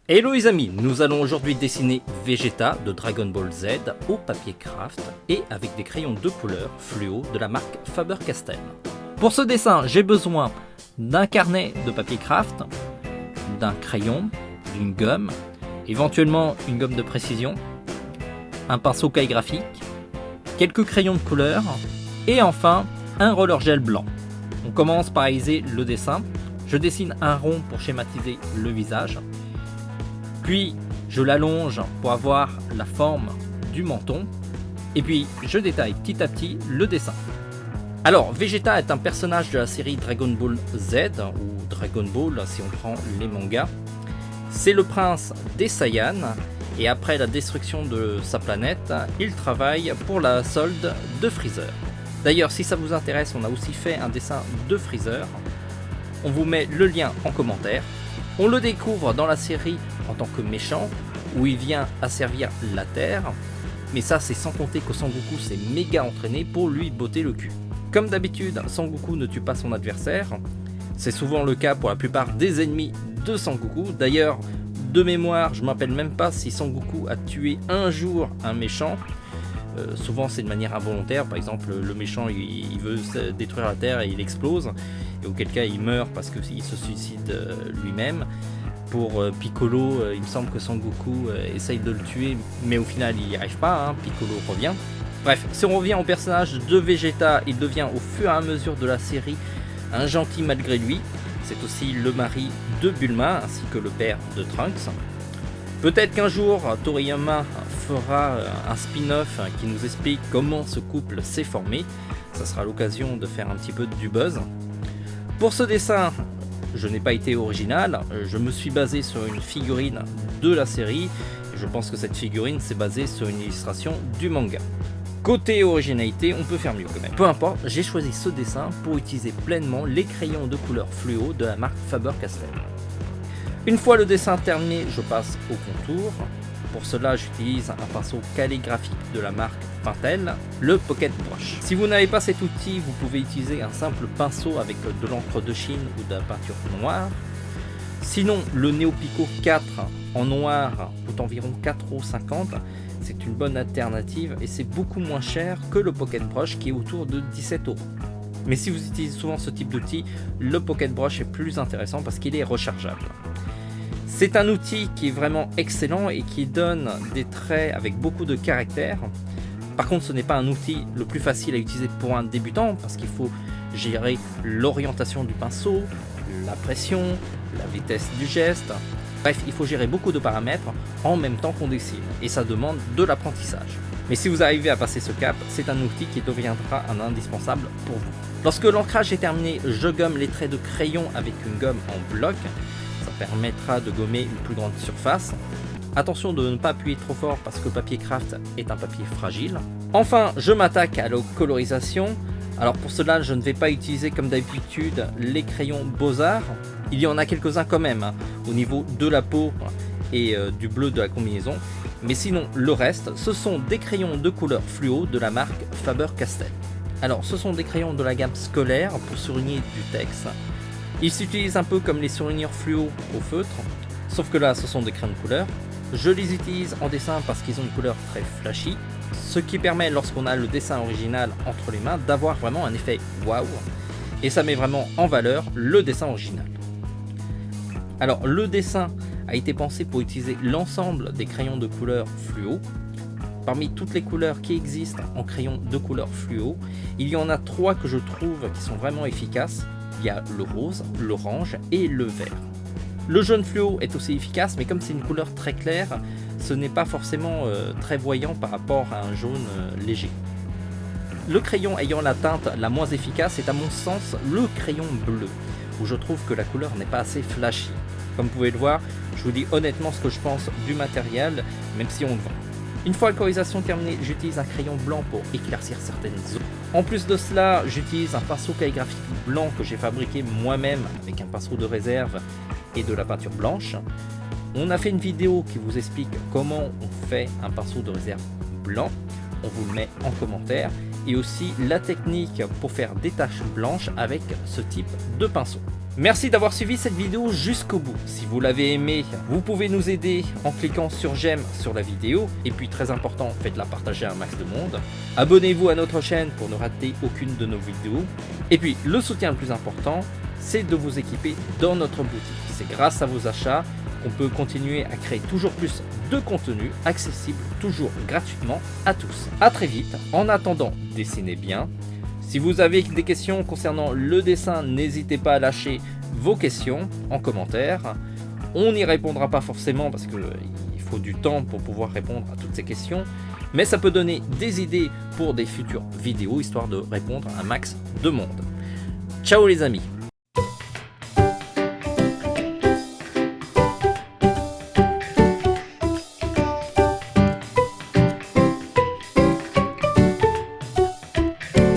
Hello les amis, nous allons aujourd'hui dessiner Vegeta de Dragon Ball Z au papier craft et avec des crayons de couleur fluo de la marque Faber-Castell. Pour ce dessin, j'ai besoin d'un carnet de papier craft, d'un crayon, d'une gomme, éventuellement une gomme de précision, un pinceau calligraphique, quelques crayons de couleur et enfin un roller gel blanc. On commence par réaliser le dessin. Je dessine un rond pour schématiser le visage. Puis je l'allonge pour avoir la forme du menton. Et puis je détaille petit à petit le dessin. Alors Vegeta est un personnage de la série Dragon Ball Z, ou Dragon Ball si on prend les mangas. C'est le prince des Saiyans. Et après la destruction de sa planète, il travaille pour la solde de Freezer. D'ailleurs, si ça vous intéresse, on a aussi fait un dessin de Freezer. On vous met le lien en commentaire. On le découvre dans la série en tant que méchant, où il vient asservir la Terre. Mais ça, c'est sans compter que Sangoku s'est méga entraîné pour lui botter le cul. Comme d'habitude, Sangoku ne tue pas son adversaire. C'est souvent le cas pour la plupart des ennemis de Sangoku. D'ailleurs, de mémoire, je ne me rappelle même pas si Sangoku a tué un jour un méchant. Souvent c'est de manière involontaire, par exemple le méchant il veut détruire la Terre et il explose, et auquel cas il meurt parce qu'il se suicide lui-même. Pour Piccolo, il me semble que Sangoku essaye de le tuer, mais au final il n'y arrive pas, hein. Piccolo revient. Bref, si on revient au personnage de Vegeta, il devient au fur et à mesure de la série un gentil malgré lui. C'est aussi le mari de Bulma ainsi que le père de Trunks. Peut-être qu'un jour Toriyama fera un spin-off qui nous explique comment ce couple s'est formé. Ça sera l'occasion de faire un petit peu du buzz. Pour ce dessin, je n'ai pas été original. Je me suis basé sur une figurine de la série. Et je pense que cette figurine s'est basée sur une illustration du manga. Côté originalité, on peut faire mieux quand même. Peu importe, j'ai choisi ce dessin pour utiliser pleinement les crayons de couleur fluo de la marque Faber-Castell. Une fois le dessin terminé, je passe au contour. Pour cela, j'utilise un pinceau calligraphique de la marque Pentel, le Pocket Brush. Si vous n'avez pas cet outil, vous pouvez utiliser un simple pinceau avec de l'encre de Chine ou de la peinture noire. Sinon, le Neopico 4 en noir coûte environ 4,50 €. C'est une bonne alternative et c'est beaucoup moins cher que le Pocket Brush qui est autour de 17 €. Mais si vous utilisez souvent ce type d'outil, le Pocket Brush est plus intéressant parce qu'il est rechargeable. C'est un outil qui est vraiment excellent et qui donne des traits avec beaucoup de caractère. Par contre, ce n'est pas un outil le plus facile à utiliser pour un débutant parce qu'il faut gérer l'orientation du pinceau, la pression, la vitesse du geste. Bref, il faut gérer beaucoup de paramètres en même temps qu'on dessine et ça demande de l'apprentissage. Mais si vous arrivez à passer ce cap, c'est un outil qui deviendra un indispensable pour vous. Lorsque l'ancrage est terminé, je gomme les traits de crayon avec une gomme en bloc. Ça permettra de gommer une plus grande surface. Attention de ne pas appuyer trop fort parce que le papier craft est un papier fragile. Enfin, je m'attaque à la colorisation. Alors pour cela, je ne vais pas utiliser comme d'habitude les crayons Beaux-Arts. Il y en a quelques-uns quand même, hein, au niveau de la peau et du bleu de la combinaison. Mais sinon, le reste, ce sont des crayons de couleur fluo de la marque Faber-Castell. Alors, ce sont des crayons de la gamme scolaire pour surligner du texte. Ils s'utilisent un peu comme les surligneurs fluo au feutre, sauf que là, ce sont des crayons de couleur. Je les utilise en dessin parce qu'ils ont une couleur très flashy, ce qui permet, lorsqu'on a le dessin original entre les mains, d'avoir vraiment un effet waouh. Et ça met vraiment en valeur le dessin original. Alors, le dessin a été pensé pour utiliser l'ensemble des crayons de couleur fluo. Parmi toutes les couleurs qui existent en crayons de couleur fluo, il y en a 3 que je trouve qui sont vraiment efficaces. Il y a le rose, l'orange et le vert. Le jaune fluo est aussi efficace, mais comme c'est une couleur très claire, ce n'est pas forcément très voyant par rapport à un jaune léger. Le crayon ayant la teinte la moins efficace est à mon sens le crayon bleu, où je trouve que la couleur n'est pas assez flashy. Comme vous pouvez le voir, je vous dis honnêtement ce que je pense du matériel, même si on le vend. Une fois la colorisation terminée, j'utilise un crayon blanc pour éclaircir certaines zones. En plus de cela, j'utilise un pinceau calligraphique blanc que j'ai fabriqué moi-même avec un pinceau de réserve et de la peinture blanche. On a fait une vidéo qui vous explique comment on fait un pinceau de réserve blanc. On vous le met en commentaire. et aussi la technique pour faire des taches blanches avec ce type de pinceau. Merci d'avoir suivi cette vidéo jusqu'au bout. Si vous l'avez aimé, vous pouvez nous aider en cliquant sur j'aime sur la vidéo. Et puis très important, faites-la partager à un max de monde. Abonnez-vous à notre chaîne pour ne rater aucune de nos vidéos. Et puis le soutien le plus important, c'est de vous équiper dans notre boutique. C'est grâce à vos achats qu'on peut continuer à créer toujours plus de contenu accessible toujours gratuitement à tous. A très vite. En attendant, dessinez bien. Si vous avez des questions concernant le dessin, n'hésitez pas à lâcher vos questions en commentaire. On n'y répondra pas forcément parce qu'il faut du temps pour pouvoir répondre à toutes ces questions. Mais ça peut donner des idées pour des futures vidéos, histoire de répondre à un max de monde. Ciao les amis!